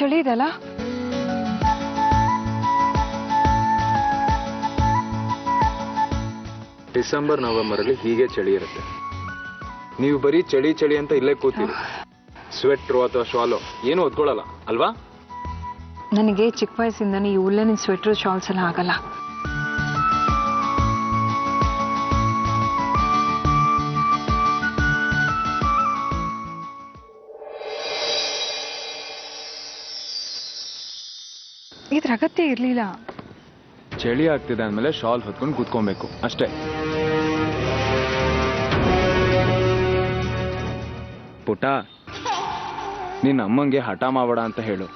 ಚಳಿ ಇದೆಲ್ಲ. December November ಅಲ್ಲಿ ಹೀಗೆ ಚಳಿ ಇರುತ್ತೆ. ನೀವು ಬರೀ ಚಳಿ ಚಳಿ ಅಂತ ಇಲ್ಲೇ ಕೂತೀರಿ. ಸ್ವೆಟ್ರು ಅಥವಾ ಶಾಲು ಏನು ಹೊತ್ಕೊಳ್ಳಲ್ಲ ಅಲ್ವಾ? ನನಗೆ ಚಿಕ್ಕ ವಯಸ್ಸಿಂದನೇ ಈ ಉಲ್ಲನಿನ ಸ್ವೆಟ್ರು ಶಾಲ್ಸ್ ಎಲ್ಲ ಆಗಲ್ಲ. ಇದ್ರ ಅಗತ್ಯ ಇರ್ಲಿಲ್ಲ. ಚಳಿ ಆಗ್ತಿದೆ ಅಂದಮೇಲೆ ಶಾಲ್ ಹೊತ್ಕೊಂಡು ಕೂತ್ಕೊಬೇಕು ಅಷ್ಟೇ. ಪುಟ, ನಿನ್ನ ಅಮ್ಮಂಗೆ ಹಠ ಮಾಡಬೇಡ ಅಂತ ಹೇಳು.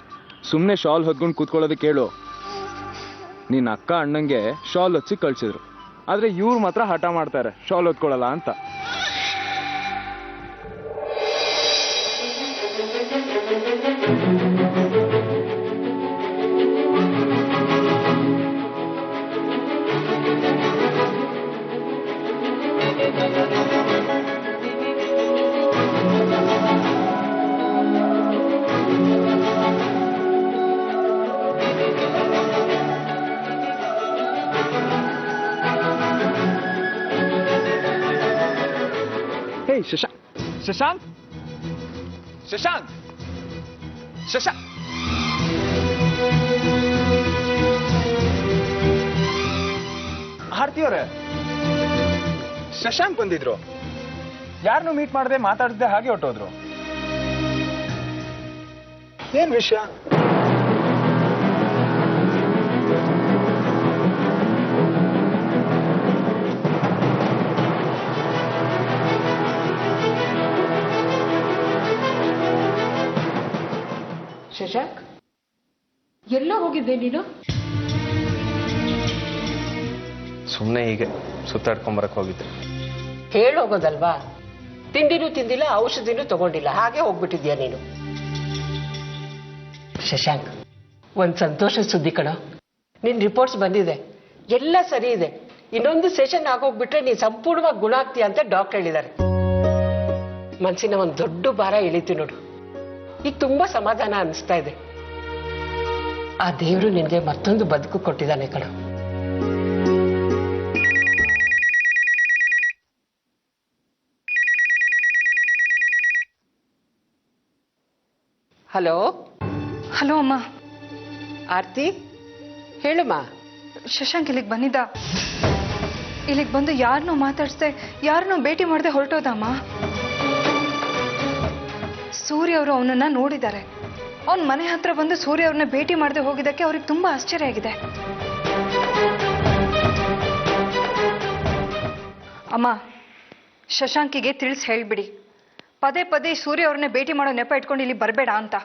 ಸುಮ್ಮನೆ ಶಾಲ್ ಹೊತ್ಕೊಂಡು ಕೂತ್ಕೊಳ್ಳೋದಕ್ಕೆ ಹೇಳು. ನಿನ್ನ ಅಕ್ಕ ಅಣ್ಣಂಗೆ ಶಾಲ್ ಹೊತ್ಸಿ ಕಳ್ಸಿದ್ರು, ಆದ್ರೆ ಇವ್ರು ಮಾತ್ರ ಹಠ ಮಾಡ್ತಾರೆ ಶಾಲ್ ಹೊತ್ಕೊಳ್ಳಲ್ಲ ಅಂತ. ಶಶಾಂಕ್ ಶಶಾಂಕ್ ಶಶಾಂಕ್ ಶಶಾಂಕ್ ಆರ್ತಿ ಅವರೇ, ಶಶಾಂಕ್ ಬಂದಿದ್ರು. ಯಾರನ್ನು ಮೀಟ್ ಮಾಡದೆ ಮಾತಾಡದೆ ಹಾಗೆ ಹೊಟ್ಟೋದ್ರು. ಏನ್ ವಿಷಯ? ಶಶಾಂಕ್, ಎಲ್ಲೋ ಹೋಗಿದ್ದೆ ನೀನು? ಸುಮ್ಮನೆ ಹೀಗೆ ಸುತ್ತಾಡ್ಕೊಂಬರಕ್ಕೆ ಹೋಗಿದ್ದೆ. ಹೇಳೋಗೋದಲ್ವಾ? ತಿಂಡಿನೂ ತಿಂದಿಲ್ಲ, ಔಷಧಿನೂ ತಗೊಂಡಿಲ್ಲ, ಹಾಗೆ ಹೋಗ್ಬಿಟ್ಟಿದ್ಯಾ ನೀನು. ಶಶಾಂಕ್, ಒಂದ್ ಸಂತೋಷ ಸುದ್ದಿ ಕಣ. ನಿನ್ ರಿಪೋರ್ಟ್ಸ್ ಬಂದಿದೆ, ಎಲ್ಲ ಸರಿ ಇದೆ. ಇನ್ನೊಂದು ಸೆಷನ್ ಆಗೋಗ್ಬಿಟ್ರೆ ನೀನ್ ಸಂಪೂರ್ಣವಾಗಿ ಗುಣ ಆಗ್ತೀಯ ಅಂತ ಡಾಕ್ಟರ್ ಹೇಳಿದ್ದಾರೆ. ಮನ್ಸಿನ ಒಂದ್ ದೊಡ್ಡ ಭಾರ ಇಳಿತು ನೋಡು. ಈಗ ತುಂಬಾ ಸಮಾಧಾನ ಅನಿಸ್ತಾ ಇದೆ. ಆ ದೇವರು ನಿನ್ಗೆ ಮತ್ತೊಂದು ಬದುಕು ಕೊಟ್ಟಿದ್ದಾನೆ ಕಣ. ಹಲೋ. ಹಲೋ ಅಮ್ಮ. ಆರ್ತಿ, ಹೇಳಮ್ಮ. ಶಶಾಂಕ್ ಇಲ್ಲಿಗೆ ಬಂದಿದ್ದ. ಇಲ್ಲಿಗೆ ಬಂದು ಯಾರನ್ನೂ ಮಾತಾಡ್ಸ್ದೆ, ಯಾರನ್ನೂ ಭೇಟಿ ಮಾಡದೆ ಹೊರಟೋದಮ್ಮ. ಸೂರ್ಯ ಅವರು ಅವನನ್ನ ನೋಡಿದ್ದಾರೆ. ಅವನ ಮನೆ ಹತ್ರ ಬಂದು ಸೂರ್ಯ ಅವ್ರನ್ನ ಭೇಟಿ ಮಾಡದೆ ಹೋಗಿದ್ದಕ್ಕೆ ಅವ್ರಿಗೆ ತುಂಬಾ ಆಶ್ಚರ್ಯ ಆಗಿದೆ. ಅಮ್ಮ, ಶಶಾಂಕಿಗೆ ತಿಳಿಸಿ ಹೇಳ್ಬಿಡಿ, ಪದೇ ಪದೇ ಸೂರ್ಯ ಅವ್ರನ್ನ ಭೇಟಿ ಮಾಡೋ ನೆಪ ಇಟ್ಕೊಂಡು ಇಲ್ಲಿ ಬರಬೇಡ ಅಂತ.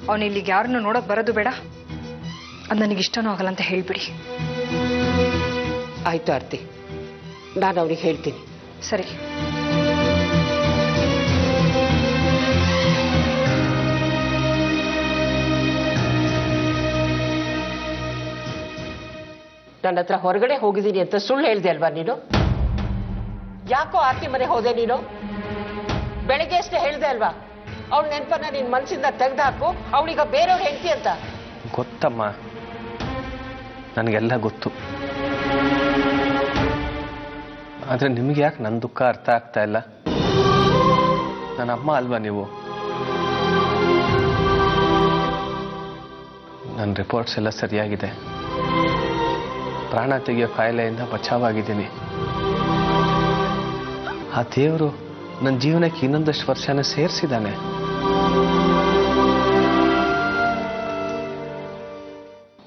ಅವನು ಇಲ್ಲಿಗೆ ಯಾರನ್ನು ನೋಡಕ್ ಬರೋದು ಬೇಡ, ಅದು ನನಗಿಷ್ಟನೂ ಆಗಲ್ಲ ಅಂತ ಹೇಳ್ಬಿಡಿ. ಆಯ್ತು ಆರ್ತಿ, ನಾನು ಅವನಿಗೆ ಹೇಳ್ತೀನಿ. ಸರಿ. ನನ್ನ ಹತ್ರ ಹೊರಗಡೆ ಹೋಗಿದ್ದೀನಿ ಅಂತ ಸುಳ್ಳು ಹೇಳ್ದೆ ಅಲ್ವಾ ನೀನು? ಯಾಕೋ ಆರ್ತಿ ಮನೆ ಹೋದೆ ನೀನು? ಬೆಳಗ್ಗೆ ಅಷ್ಟೇ ಹೇಳ್ದೆ ಅಲ್ವಾ? ಅವಳ ನೆನಪನ್ನ ನಿನ್ ಮನಸ್ಸಿಂದ ತೆಗೆದಾಕು, ಅವಳೀಗ ಬೇರೆಯವ್ರ ಹೆಂಡತಿ ಅಂತ. ಗೊತ್ತಮ್ಮ, ನನಗೆಲ್ಲ ಗೊತ್ತು. ಆದ್ರೆ ನಿಮ್ಗೆ ಯಾಕೆ ನನ್ನ ದುಃಖ ಅರ್ಥ ಆಗ್ತಾ ಇಲ್ಲ? ನನ್ನ ಅಮ್ಮ ಅಲ್ವಾ ನೀವು? ನನ್ನ ರಿಪೋರ್ಟ್ಸ್ ಎಲ್ಲ ಸರಿಯಾಗಿದೆ. ಪ್ರಾಣ ತೆಗೆಯೋ ಕಾಯಿಲೆಯಿಂದ ಬಚಾವಾಗಿದ್ದೀನಿ. ಆ ದೇವರು ನನ್ನ ಜೀವನಕ್ಕೆ ಇನ್ನೊಂದಷ್ಟು ವರ್ಷನ ಸೇರಿಸಿದ್ದಾನೆ.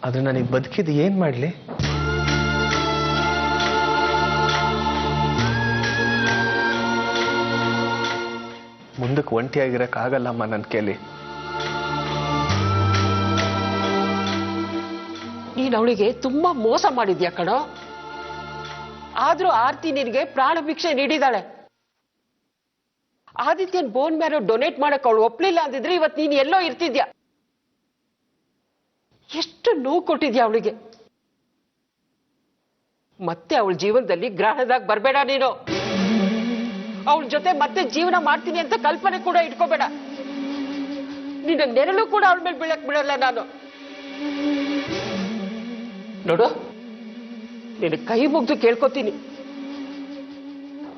ಅದು ನನಗೆ ಬದುಕಿದ್ದು ಏನ್ ಮಾಡಲಿ? ಮುಂದಕ್ಕೆ ಒಂಟಿಯಾಗಿರಕ್ಕಾಗಲ್ಲಮ್ಮ ನನ್ನ ಕೈಲಿ. ನೀನು ಅವಳಿಗೆ ತುಂಬಾ ಮೋಸ ಮಾಡಿದ್ಯಾ ಕಣೋ. ಆದ್ರೂ ಆರ್ತಿ ನಿನಗೆ ಪ್ರಾಣ ಭಿಕ್ಷೆ ನೀಡಿದಾಳೆ. ಆದಿತ್ಯನ್ ಬೋನ್ ಮ್ಯಾರೋ ಡೊನೇಟ್ ಮಾಡಕ್ ಅವಳು ಒಪ್ಲಿಲ್ಲ ಅಂದಿದ್ರೆ ಇವತ್ತು ನೀನು ಎಲ್ಲೋ ಇರ್ತಿದ್ಯಾ. ಎಷ್ಟು ನೋವು ಕೊಟ್ಟಿದ್ಯಾ ಅವಳಿಗೆ. ಮತ್ತೆ ಅವಳ ಜೀವನದಲ್ಲಿ ಗ್ರಹಣದಾಗ ಬರಬೇಡ ನೀನು. ಅವಳ ಜೊತೆ ಮತ್ತೆ ಜೀವನ ಮಾಡ್ತೀನಿ ಅಂತ ಕಲ್ಪನೆ ಕೂಡ ಇಟ್ಕೋಬೇಡ. ನಿನ್ನ ನೆರಳು ಕೂಡ ಅವಳ ಮೇಲೆ ಬೀಳಕ್ ಬಿಡಲ್ಲ ನಾನು. ನೋಡು, ನಿನ್ನ ಕೈ ಮುಗ್ದು ಕೇಳ್ಕೊತೀನಿ,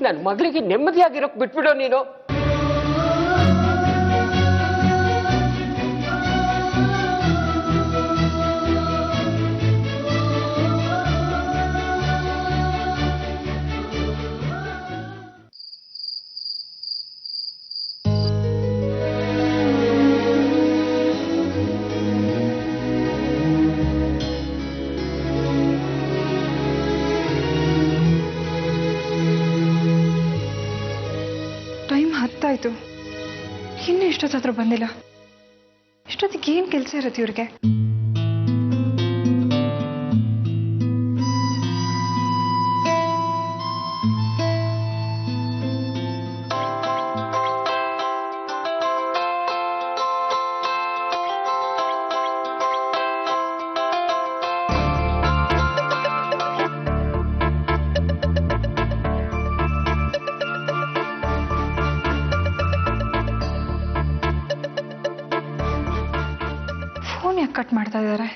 ನನ್ನ ಮಗಳಿಗೆ ನೆಮ್ಮದಿಯಾಗಿರೋಕ್ ಬಿಟ್ಬಿಡೋ ನೀನು. ಟೈಮ್ 10 ಆಯ್ತು, ಇನ್ನೂ ಇಷ್ಟೊತ್ತಾದ್ರೂ ಬಂದಿಲ್ಲ. ಇಷ್ಟೊತ್ತಿಗೆ ಏನು ಕೆಲಸ ಇರುತ್ತೆ ಇವ್ರಿಗೆ? ಫೋನ್ ಯಾಕೆ ಕಟ್ ಮಾಡ್ತಾ ಇದ್ದಾರೆ?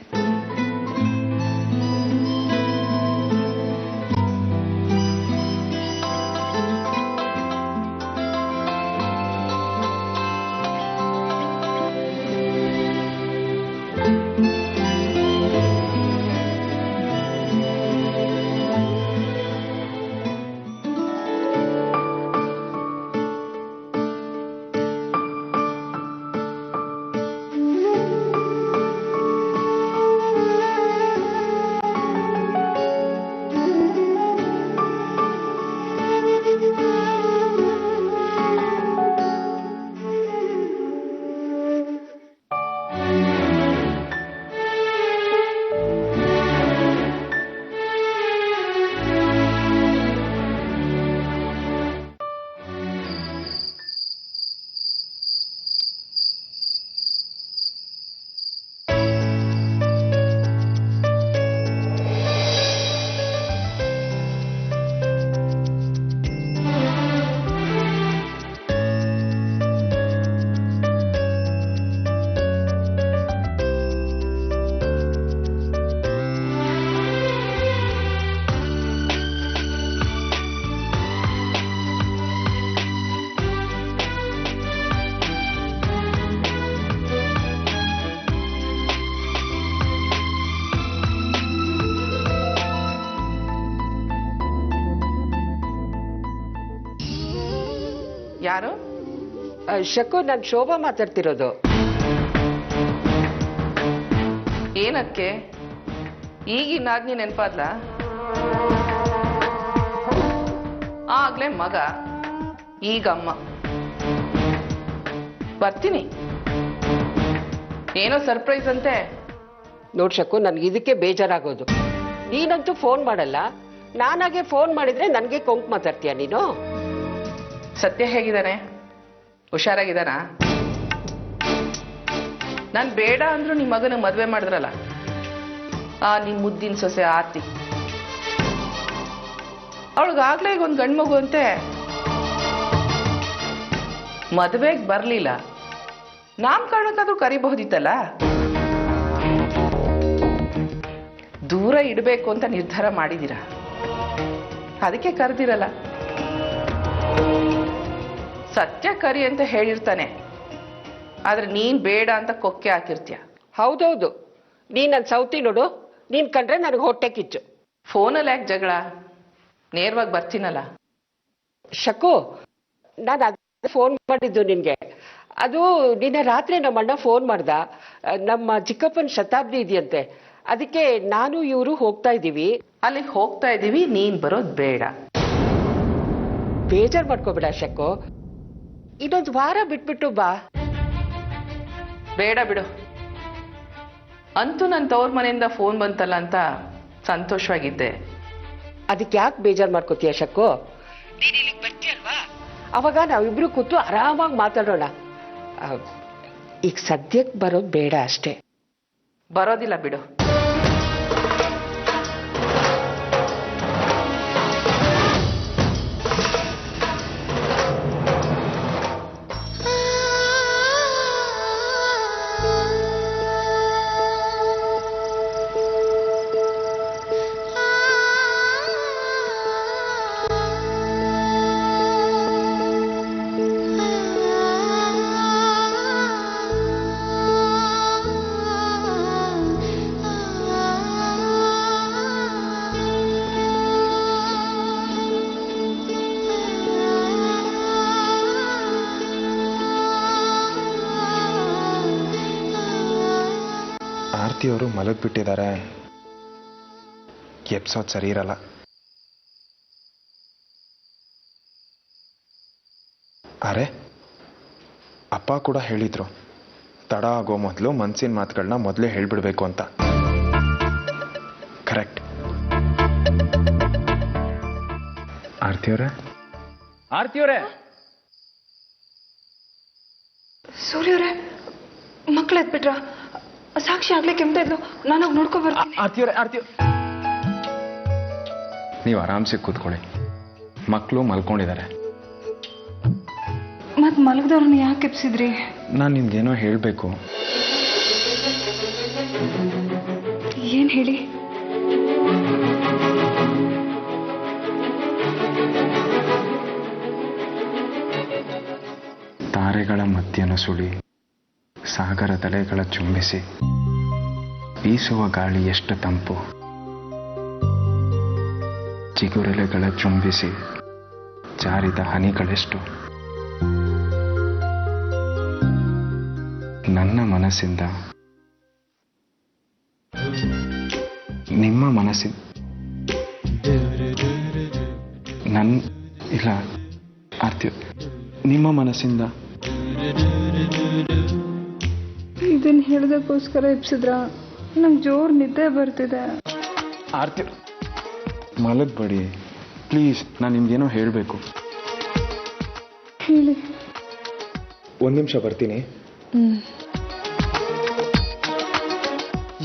ಯಾರು? ಶಕು, ನಾನು ಶೋಭಾ ಮಾತಾಡ್ತಿರೋದು. ಏನಕ್ಕೆ ಈಗಿನ ನಾದ್ನಿ ನೆನಪಾದ್ಲ? ಆಗ್ಲೇ ಮಗ, ಈಗ ಅಮ್ಮ. ಬರ್ತೀನಿ. ಏನೋ ಸರ್ಪ್ರೈಸ್ ಅಂತೆ. ನೋಡ್ ಶಕು, ನನ್ಗೆ ಇದಕ್ಕೆ ಬೇಜಾರಾಗೋದು. ನೀನಂತೂ ಫೋನ್ ಮಾಡಲ್ಲ, ನಾನಾಗೆ ಫೋನ್ ಮಾಡಿದ್ರೆ ನನಗೆ ಕೊಂಕ್ ಮಾತಾಡ್ತೀಯ ನೀನು? ಸತ್ಯ ಹೇಗಿದ್ದಾನೆ? ಹುಷಾರಾಗಿದ್ದಾನ? ನಾನು ಬೇಡ ಅಂದ್ರೂ ನಿಮ್ಮ ಮಗನ ಮದುವೆ ಮಾಡಿದ್ರಲ್ಲ, ನಿಮ್ಮ ಮುದ್ದಿನ ಸೊಸೆ ಆರ್ತಿ, ಅವಳಿಗಾಗ್ಲೇ ಈಗ ಒಂದು ಗಂಡು ಮಗು ಅಂತೆ. ಮದುವೆಗೆ ಬರಲಿಲ್ಲ, ನಾಮಕರಣಕ್ಕಾದ್ರೂ ಕರಿಬಹುದಿತ್ತಲ್ಲ. ದೂರ ಇಡಬೇಕು ಅಂತ ನಿರ್ಧಾರ ಮಾಡಿದ್ದೀರಾ, ಅದಕ್ಕೆ ಕರೆದಿರಲ್ಲ. ಸತ್ಯ ಕರಿ ಅಂತ ಹೇಳಿರ್ತಾನೆ, ಆದ್ರೆ ನೀನ್ ಬೇಡ ಅಂತ ಕೊಕ್ಕೆ ಹಾಕಿರ್ತೀಯ. ಹೌದೌದು, ನೀನ್ ನನ್ನ ಸೌತಿ ನೋಡು, ನೀನ್ ಕಂಡ್ರೆ ನನಗೆ ಹೊಟ್ಟೆ ಕಿಚ್ಚು. ಫೋನಲ್ಲಿ ಯಾಕೆ ಜಗಳ? ನೇರವಾಗಿ ಬರ್ತೀನಲ್ಲ. ಶಕು, ನಾನು ಅದೇ ಫೋನ್ ಮಾಡಿದ್ದು ನಿನ್ಗೆ. ಅದು ನಿನ್ನೆ ರಾತ್ರಿ ನಮ್ಮ ಅಣ್ಣ ಫೋನ್ ಮಾಡ್ದ, ನಮ್ಮ ಚಿಕ್ಕಪ್ಪನ ಶತಾಬ್ದಿ ಇದೆಯಂತೆ, ಅದಕ್ಕೆ ನಾನು ಇವರು ಹೋಗ್ತಾ ಇದ್ದೀವಿ. ಅಲ್ಲಿಗೆ ಹೋಗ್ತಾ ಇದ್ದೀವಿ, ನೀನ್ ಬರೋದು ಬೇಡ. ಬೇಜಾರು ಮಾಡ್ಕೋಬೇಡ ಶಕು, ಇನ್ನೊಂದು ವಾರ ಬಿಟ್ಬಿಟ್ಟು ಬಾ. ಬೇಡ ಬಿಡು. ಅಂತೂ ನನ್ನ ತವ್ರ ಮನೆಯಿಂದ ಫೋನ್ ಬಂತಲ್ಲ ಅಂತ ಸಂತೋಷವಾಗಿದ್ದೆ. ಅದಕ್ಕೆ ಯಾಕೆ ಬೇಜಾರು ಮಾಡ್ಕೋತೀಯ ಶಕು? ನೀನ್ ಇಲ್ಲಿಗೆ ಬರ್ತೀಯಲ್ವಾ, ಅವಾಗ ನಾವಿಬ್ರು ಕೂತು ಆರಾಮಾಗಿ ಮಾತಾಡೋಣ. ಈಗ ಸದ್ಯಕ್ಕೆ ಬರೋದು ಬೇಡ ಅಷ್ಟೇ. ಬರೋದಿಲ್ಲ ಬಿಡು. ಅವರು ಮಲಗಿಬಿಟ್ಟಿದ್ದಾರೆ. ಎಪ್ಸೋದ್ ಸರಿ ಇರಲ್ಲ. ಅರೆ, ಅಪ್ಪ ಕೂಡ ಹೇಳಿದ್ರು ತಡ ಆಗೋ ಮೊದಲು ಮನ್ಸಿನ ಮಾತುಗಳನ್ನ ಮೊದಲೇ ಹೇಳ್ಬಿಡ್ಬೇಕು ಅಂತ. ಕರೆಕ್ಟ್. ಆರ್ತಿಯವರೇ, ಆರ್ತಿಯವರೇ, ಸೂರ್ಯವ್ರೆ, ಮಕ್ಳು ಎದ್ಬಿಟ್ರ? ಸಾಕ್ಷಿ ಆಗ್ಲೇ ಕೆಮ್ತಾ ಇದ್ಲು, ನಾನಾಗ ನೋಡ್ಕೊ ಬರ್ತೀನಿ. ಆರ್ತಿಯವರೇ, ನೀವು ಆರಾಮ್ಸೆ ಕೂತ್ಕೊಳ್ಳಿ. ಮಕ್ಕಳು ಮಲ್ಕೊಂಡಿದ್ದಾರೆ. ಮತ್ ಮಲಗದವ್ರನ್ನ ಯಾಕೆ ಎಪ್ಸಿದ್ರಿ? ನಾನು ನಿಮ್ಗೇನೋ ಹೇಳಬೇಕು. ಏನ್ ಹೇಳಿ? ತಾರೆಗಳ ಮಧ್ಯನ ಸುಳಿ, ಸಾಗರ ತಲೆಗಳ ಚುಂಬಿಸಿ, ಬೀಸುವ ಗಾಳಿ ಎಷ್ಟು ತಂಪು, ಚಿಗುರೆಲೆಗಳ ಚುಂಬಿಸಿ ಜಾರಿದ ಹನಿಗಳೆಷ್ಟು. ನನ್ನ ಮನಸ್ಸಿಂದ ನಿಮ್ಮ ಮನಸ್ಸಿನ ಇಲ್ಲ ಆರ್ತಿ, ನಿಮ್ಮ ಮನಸ್ಸಿಂದ. ಇದನ್ನ ಹೇಳೋದಕ್ಕೋಸ್ಕರ ಎಪ್ಸಿದ್ರ? ನಂಗೆ ಜೋರ್ ನಿದ್ದೆ ಬರ್ತಿದೆ. ಆರ್ತಿ, ಮಲಗಬೇಡಿ ಪ್ಲೀಸ್. ನಾನು ನಿಮ್ಗೇನೋ ಹೇಳಬೇಕು. ಹೇಳಿ. ಒಂದು ನಿಮಿಷ ಬರ್ತೀನಿ.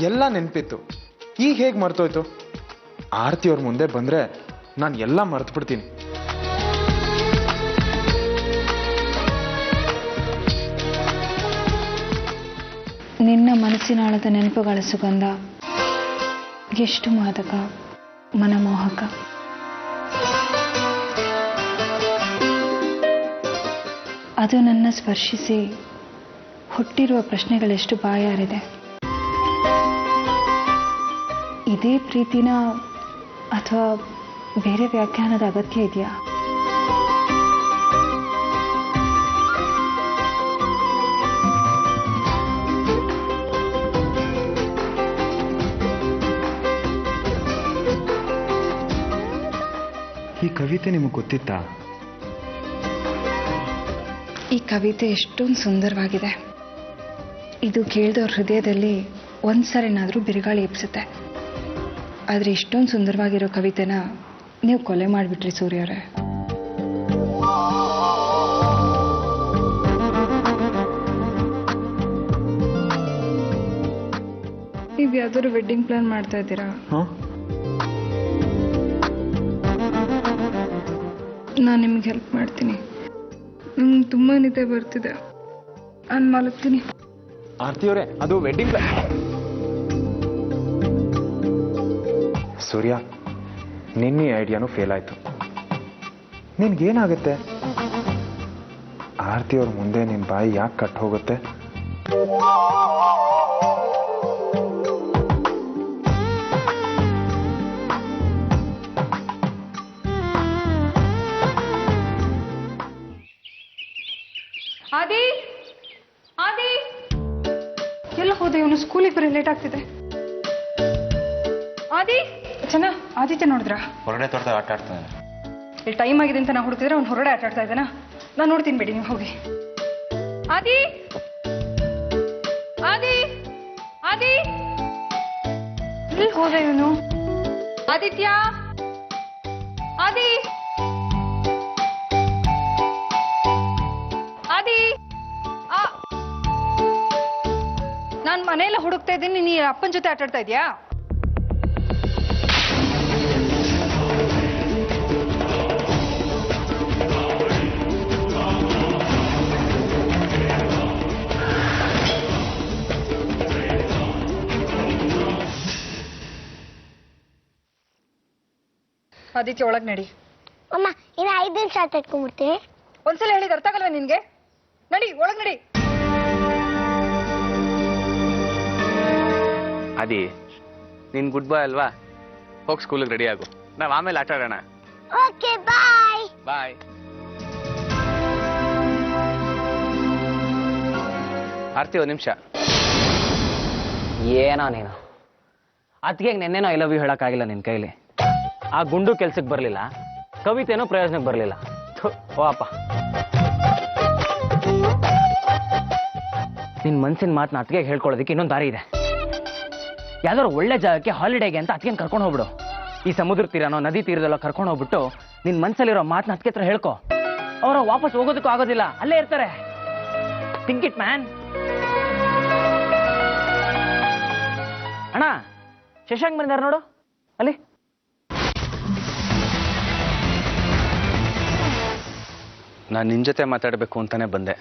ಎಲ್ಲ ನೆನಪಿತ್ತು, ಈಗ ಹೇಗೆ ಮರ್ತೋಯ್ತು? ಆರ್ತಿಯವ್ರ ಮುಂದೆ ಬಂದ್ರೆ ನಾನು ಎಲ್ಲ ಮರ್ತು ಬಿಡ್ತೀನಿ. ನಿನ್ನ ಮನಸ್ಸಿನಾಳದ ನೆನಪುಗಳ ಸುಗಂಧ ಎಷ್ಟು ಮಾದಕ, ಮನಮೋಹಕ. ಅದು ನನ್ನ ಸ್ಪರ್ಶಿಸಿ ಹುಟ್ಟಿರುವ ಪ್ರಶ್ನೆಗಳೆಷ್ಟು ಬಾಯಾರಿದೆ. ಇದೇ ಪ್ರೀತಿನ ಅಥವಾ ಬೇರೆ ವ್ಯಾಖ್ಯಾನದ ಅಗತ್ಯ ಇದೆಯಾ? ಈ ಕವಿತೆ ನಿಮಗೆ ಗೊತ್ತಿತ್ತಾ? ಈ ಕವಿತೆ ಎಷ್ಟೊಂದು ಸುಂದರವಾಗಿದೆ. ಇದು ಕೇಳಿದವ್ರ ಹೃದಯದಲ್ಲಿ ಒಂದ್ಸರಿನಾದರೂ ಬಿರುಗಾಳಿ ಎಬ್ಸುತ್ತೆ. ಆದರೆ ಇಷ್ಟೊಂದು ಸುಂದರವಾಗಿರೋ ಕವಿತೆನ ನೀವು ಕೊಲೆ ಮಾಡಿಬಿಟ್ರಿ ಸೂರ್ಯವ್ರೆ. ನೀವು ಯಾವ್ದಾದ್ರು ವೆಡ್ಡಿಂಗ್ ಪ್ಲಾನ್ ಮಾಡ್ತಾ ಇದ್ದೀರಾ? ನಾನು ನಿಮ್ಗೆ ಹೆಲ್ಪ್ ಮಾಡ್ತೀನಿ. ನಂಗೆ ತುಂಬ ನಿದ್ದೆ ಬರ್ತಿದೆ, ನಾನು ಮಲಗ್ತೀನಿ. ಆರ್ತಿಯವರೇ, ಅದು ವೆಡ್ಡಿಂಗ್ ಸೂರ್ಯ, ನಿನ್ನೆ ಐಡಿಯಾನು ಫೇಲ್ ಆಯ್ತು. ನಿನ್ಗೇನಾಗುತ್ತೆ? ಆರ್ತಿಯವ್ರ ಮುಂದೆ ನಿನ್ನ ಬಾಯಿ ಯಾಕೆ ಕಟ್ ಹೋಗುತ್ತೆ? ಆದಿ, ಆದಿ, ಎಲ್ಲ ಹೋದೆ? ಇವನು ಸ್ಕೂಲಿಗೆ ಬರೀ ಲೇಟ್ ಆಗ್ತಿದೆ. ಆದಿ, ಚೆನ್ನ ಆದಿತ್ಯ ನೋಡಿದ್ರ? ಹೊರಗಡೆ ತೋಟದಾಗ ಆಟ ಆಡ್ತಾನೆ. ಇಲ್ಲಿ ಟೈಮ್ ಆಗಿದೆ ಅಂತ ನಾವು ಹುಡುಕಿದ್ರೆ ಅವ್ನು ಹೊರಗಡೆ ಆಟ ಆಡ್ತಾ ಇದ್ದಾನ. ನಾನು ನೋಡ್ತೀನಿ, ಬೇಡಿ ನೀವು ಹೋಗಿ. ಆದಿ, ಆದಿ, ಆದಿ, ಎಲ್ಲಿ ಹೋದೆ ಇವನು? ಆದಿತ್ಯ, ಆದಿ, ಆದಿ. ನಾನು ಮನೆಯಲ್ಲ ಹುಡುಕ್ತಾ ಇದ್ದೀನಿ, ನೀ ಅಪ್ಪನ ಜೊತೆ ಆಟ ಆಡ್ತಾ ಇದೀಯಾ? ಆದಿತ್ಯ, ಒಳಗ್ ನಡಿ. ಅಮ್ಮ, ಇನ್ನು 5 ನಿಮಿಷ ಆಟ ಇಟ್ಕೊಂಡ್ಬಿಡ್ತೀನಿ. ಒಂದ್ಸಲ ಹೇಳಿದ ಅರ್ಥ ಆಗಲ್ವ ನಿನ್ಗೆ? ನಡಿ, ಒಳಗ್ ನಡಿ. ಅದಿ, ನೀನ್ ಗುಡ್ ಬಾಯ್ ಅಲ್ವಾ? ಹೋಗಿ ಸ್ಕೂಲಿಗೆ ರೆಡಿ ಆಗು, ನಾವ್ ಆಮೇಲೆ ಆಟ ಆಡೋಣ. ಓಕೆ, ಬಾಯ್. ಬಾಯ್. ಆರ್ತಿ, 1 ನಿಮಿಷ. ಏನೋ ನೀನು ಅದಕ್ಕೆ ನೆನ್ನೆನೋ ಐ ಲವ್ ಯು ಹೇಳೋಕ್ಕಾಗಿಲ್ಲ ನಿನ್ನ ಕೈಲಿ. ಆ ಗುಂಡು ಕೆಲ್ಸಕ್ಕೆ ಬರಲಿಲ್ಲ, ಕವಿತೆನೂ ಪ್ರಯೋಜನಕ್ಕೆ ಬರಲಿಲ್ಲ. ಓ ಅಪ್ಪ, ನಿನ್ನ ಮನ್ಸಿನ ಮಾತನ್ನ ಅತ್ತಿಗೆ ಹೇಳ್ಕೊಳ್ಳೋದಕ್ಕೆ ಇನ್ನೊಂದು ದಾರಿ ಇದೆ. ಯಾವ್ದಾದ್ರು ಒಳ್ಳೆ ಜಾಗಕ್ಕೆ ಹಾಲಿಡೇಗೆ ಅಂತ ಅತ್ತಿಗೆನ ಕರ್ಕೊಂಡು ಹೋಗ್ಬಿಡು. ಈ ಸಮುದ್ರ ತೀರನೋ ನದಿ ತೀರದಲ್ಲೋ ಕರ್ಕೊಂಡು ಹೋಗ್ಬಿಟ್ಟು ನಿನ್ನ ಮನ್ಸಲ್ಲಿರೋ ಮಾತನ್ನ ಅತ್ತಿಗೆ ಹತ್ರ ಹೇಳ್ಕೊ. ಅವರು ವಾಪಸ್ ಹೋಗೋದಕ್ಕೂ ಆಗೋದಿಲ್ಲ, ಅಲ್ಲೇ ಇರ್ತಾರೆ. Think it man. ಅಣ್ಣ, ಶಶಾಂಕ್ ಬಂದಾರ ನೋಡು ಅಲ್ಲಿ. ನಾನು ನಿನ್ನ ಜೊತೆ ಮಾತಾಡಬೇಕು ಅಂತಾನೆ ಬಂದೆ.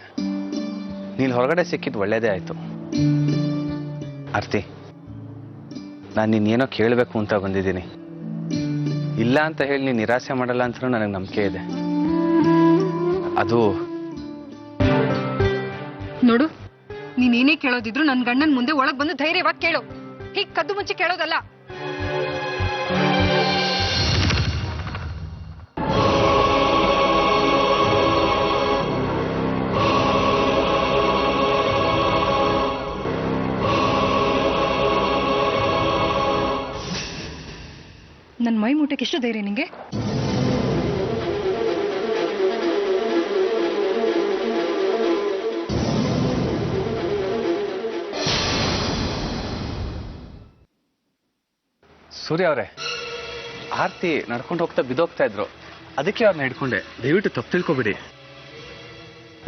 ನೀನು ಹೊರಗಡೆ ಸಿಕ್ಕಿದ್ದು ಒಳ್ಳೇದೇ ಆಯಿತು. ಆರ್ತಿ, ನಾನು ನೀನೇನೋ ಕೇಳಬೇಕು ಅಂತ ಬಂದಿದ್ದೀನಿ. ಇಲ್ಲ ಅಂತ ಹೇಳಿ ನೀನು ನಿರಾಸೆ ಮಾಡಲ್ಲ ಅಂತ ನನಗೆ ನಂಬಿಕೆ ಇದೆ. ಅದು ನೋಡು, ನೀನೇನೇ ಕೇಳೋದಿದ್ರು ನನ್ನ ಗಂಡನ ಮುಂದೆ ಒಳಗ್ ಬಂದು ಧೈರ್ಯವಾಗಿ ಕೇಳು. ಹೀಗ್ ಕದ್ದು ಮುಚ್ಚಿ ಕೇಳೋದಲ್ಲ. ನನ್ನ ಮೈ ಮುಟ್ಟಕ್ಕೆ ಎಷ್ಟು ಧೈರ್ಯ ನಿಂಗೆ? ಸೂರ್ಯ ಅವರೇ, ಆರ್ತಿ ನಡ್ಕೊಂಡು ಹೋಗ್ತಾ ಬಿದ್ದೋಗ್ತಾ ಇದ್ರು, ಅದಕ್ಕೆ ಅವ್ರನ್ನ ಹಿಡ್ಕೊಂಡೆ. ದಯವಿಟ್ಟು ತಪ್ಪು ತಿಳ್ಕೊಬಿಡಿ.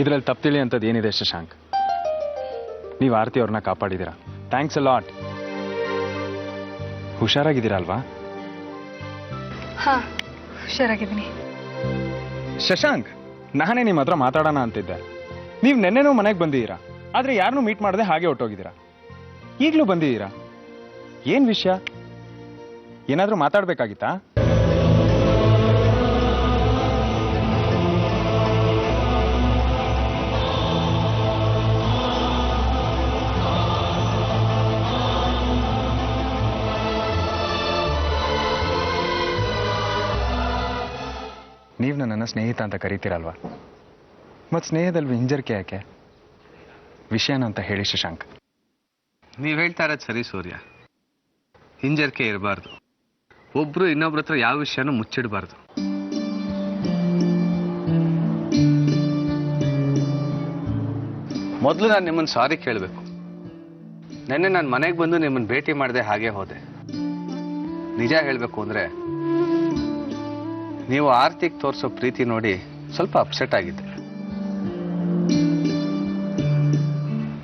ಇದರಲ್ಲಿ ತಪ್ಪು ತಿಳಿ ಅಂತದ್ದು ಏನಿದೆ ಶಶಾಂಕ್? ನೀವು ಆರ್ತಿ ಅವ್ರನ್ನ ಕಾಪಾಡಿದ್ದೀರಾ, ಥ್ಯಾಂಕ್ಸ್ ಅ ಲಾಟ್. ಹುಷಾರಾಗಿದ್ದೀರಾ ಅಲ್ವಾ? ಹಾ, ಹುಷಾರಾಗಿದ್ದೀನಿ. ಶಶಾಂಕ್, ನಾನೇ ನಿಮ್ಮ ಹತ್ರ ಮಾತಾಡೋಣ ಅಂತಿದ್ದೆ. ನೀವು ನೆನ್ನೆನೂ ಮನೆಗೆ ಬಂದಿದ್ದೀರಾ, ಆದರೆ ಯಾರನ್ನೂ ಮೀಟ್ ಮಾಡದೆ ಹಾಗೆ ಹೊಟ್ಟೋಗಿದ್ದೀರಾ. ಈಗಲೂ ಬಂದಿದ್ದೀರಾ, ಏನು ವಿಷಯ? ಏನಾದರೂ ಮಾತಾಡಬೇಕಾಗಿತ್ತಾ? ನೀವು ನನ್ನನ್ನು ಸ್ನೇಹಿತ ಅಂತ ಕರಿತೀರಲ್ವಾ? ಮತ್ತು ಸ್ನೇಹದಲ್ಲಿ ಹಿಂಜರಿಕೆ ಯಾಕೆ? ವಿಷಯನ ಅಂತ ಹೇಳಿ ಶಶಾಂಕ್. ನೀವು ಹೇಳ್ತಾ ಇರೋದು ಸರಿ ಸೂರ್ಯ. ಹಿಂಜರಿಕೆ ಇರಬಾರ್ದು. ಒಬ್ರು ಇನ್ನೊಬ್ರ ಹತ್ರ ಯಾವ ವಿಷಯನೂ ಮುಚ್ಚಿಡಬಾರ್ದು. ಮೊದಲು ನಾನು ನಿಮ್ಮನ್ನು ಸಾರಿ ಕೇಳಬೇಕು. ನೆನ್ನೆ ನಾನು ಮನೆಗೆ ಬಂದು ನಿಮ್ಮನ್ನು ಭೇಟಿ ಮಾಡದೆ ಹಾಗೆ ಹೋದೆ. ನಿಜ ಹೇಳಬೇಕು ಅಂದರೆ ನೀವು ಆರ್ತಿಗೆ ತೋರಿಸೋ ಪ್ರೀತಿ ನೋಡಿ ಸ್ವಲ್ಪ ಅಪ್ಸೆಟ್ ಆಗಿದ್ದೆ.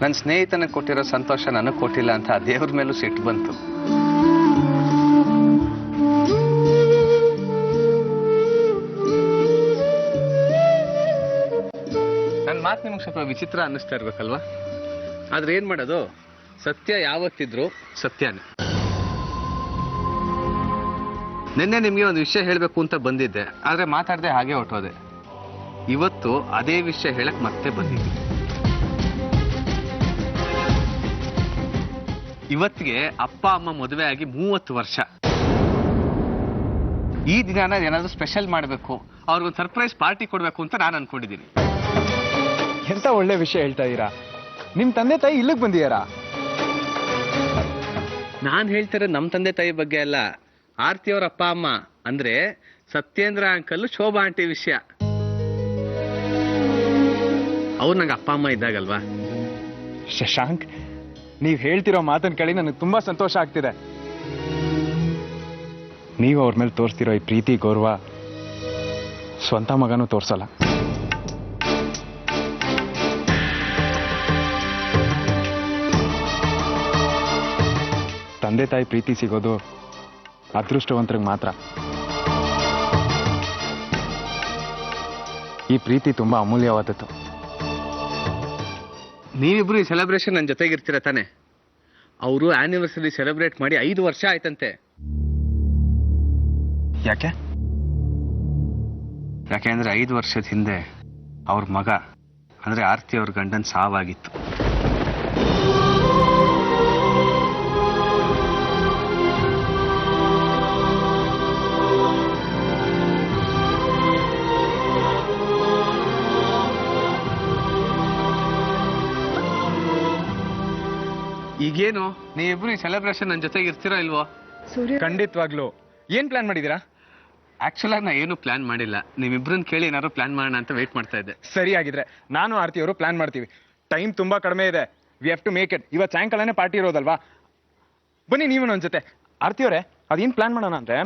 ನನ್ನ ಸ್ನೇಹಿತನಿಗೆ ಕೊಟ್ಟಿರೋ ಸಂತೋಷ ನನಗೆ ಕೊಟ್ಟಿಲ್ಲ ಅಂತ ದೇವ್ರ ಮೇಲೂ ಸಿಟ್ಟು ಬಂತು. ನನ್ನ ಮಾತು ನಿಮಗೆ ಸ್ವಲ್ಪ ವಿಚಿತ್ರ ಅನ್ನಿಸ್ತಾ ಇರ್ಬೇಕಲ್ವಾ? ಆದ್ರೆ ಏನ್ ಮಾಡೋದು, ಸತ್ಯ ಯಾವತ್ತಿದ್ರು ಸತ್ಯನೇ. ನಿನ್ನೆ ನಿಮಗೆ ಒಂದು ವಿಷಯ ಹೇಳಬೇಕು ಅಂತ ಬಂದಿದ್ದೆ, ಆದ್ರೆ ಮಾತಾಡದೆ ಹಾಗೆ ಹೊರಟೋದೆ. ಇವತ್ತು ಅದೇ ವಿಷಯ ಹೇಳಕ್ ಮತ್ತೆ ಬಂದಿದ್ದೀನಿ. ಇವತ್ತಿಗೆ ಅಪ್ಪ ಅಮ್ಮ ಮದುವೆ ಆಗಿ 30 ವರ್ಷ. ಈ ದಿನಾನ ಏನಾದರೂ ಸ್ಪೆಷಲ್ ಮಾಡಬೇಕು, ಅವ್ರಿಗೊಂದು ಸರ್ಪ್ರೈಸ್ ಪಾರ್ಟಿ ಕೊಡಬೇಕು ಅಂತ ನಾನು ಅನ್ಕೊಂಡಿದ್ದೀನಿ. ಎಂತ ಒಳ್ಳೆ ವಿಷಯ ಹೇಳ್ತಾ ಇದ್ದೀರಾ. ನಿಮ್ಮ ತಂದೆ ತಾಯಿ ಇಲ್ಲಿಗೆ ಬಂದಿದ್ದಾರಾ? ನಾನು ಹೇಳ್ತಿರೋ ನಮ್ಮ ತಂದೆ ತಾಯಿ ಬಗ್ಗೆ ಅಲ್ಲ, ಆರ್ತಿ ಅವ್ರ ಅಪ್ಪ ಅಮ್ಮ, ಅಂದ್ರೆ ಸತ್ಯೇಂದ್ರ ಅಂಕಲ್, ಶೋಭಾ ಆಂಟಿ ವಿಷಯ. ಅವ್ರು ನಂಗೆ ಅಪ್ಪ ಅಮ್ಮ ಇದ್ದಾಗಲ್ವಾ? ಶಶಾಂಕ್, ನೀವು ಹೇಳ್ತಿರೋ ಮಾತನ್ನ ಕೇಳಿ ನನಗೆ ತುಂಬಾ ಸಂತೋಷ ಆಗ್ತಿದೆ. ನೀವು ಅವ್ರ ಮೇಲೆ ತೋರಿಸ್ತಿರೋ ಈ ಪ್ರೀತಿ ಗೌರವ ಸ್ವಂತ ಮಗನೂ ತೋರಿಸಲ್ಲ. ತಂದೆ ತಾಯಿ ಪ್ರೀತಿ ಸಿಗೋದು ಅದೃಷ್ಟವಂತರಿಗೆ ಮಾತ್ರ. ಈ ಪ್ರೀತಿ ತುಂಬಾ ಅಮೂಲ್ಯವಾದದ್ದು. ನೀವಿಬ್ರು ಈ ಸೆಲೆಬ್ರೇಷನ್ ನನ್ನ ಜೊತೆಗಿರ್ತೀರ ತಾನೆ? ಅವರು ಆನಿವರ್ಸರಿ ಸೆಲೆಬ್ರೇಟ್ ಮಾಡಿ 5 ವರ್ಷ ಆಯ್ತಂತೆ. ಯಾಕೆ? ಯಾಕೆಂದ್ರೆ 5 ವರ್ಷದ ಹಿಂದೆ ಅವ್ರ ಮಗ ಅಂದ್ರೆ ಆರ್ತಿ ಅವ್ರ ಗಂಡನ್ ಸಾವಾಗಿತ್ತು. ಈಗ ಈಗೇನು ನೀವಿಬ್ರು ಈ ಸೆಲೆಬ್ರೇಷನ್ ನನ್ನ ಜೊತೆಗೆ ಇರ್ತೀರೋ ಇಲ್ವೋ? ಖಂಡಿತವಾಗ್ಲು ಏನ್ ಪ್ಲಾನ್ ಮಾಡಿದೀರಾ? ಆಕ್ಚುಲಾಗಿ ನಾ ಏನು ಪ್ಲಾನ್ ಮಾಡಿಲ್ಲ. ನೀವಿಬ್ರನ್ನ ಕೇಳಿ ಏನಾದ್ರು ಪ್ಲಾನ್ ಮಾಡೋಣ ಅಂತ ವೇಟ್ ಮಾಡ್ತಾ ಇದ್ದೆ. ಸರಿ ಆಗಿದ್ರೆ ನಾನು ಆರ್ತಿ ಅವರು ಪ್ಲಾನ್ ಮಾಡ್ತೀವಿ. ಟೈಮ್ ತುಂಬಾ ಕಡಿಮೆ ಇದೆ. We have to make it. ಇವತ್ತು ಸಾಯಂಕಾಲನೇ ಪಾರ್ಟಿ ಇರೋದಲ್ವಾ? ಬನ್ನಿ ನೀವು ನನ್ನ ಜೊತೆ. ಆರ್ತಿ ಅವರೇ, ಅದೇನ್ ಪ್ಲಾನ್ ಮಾಡೋಣ ಅಂದ್ರೆ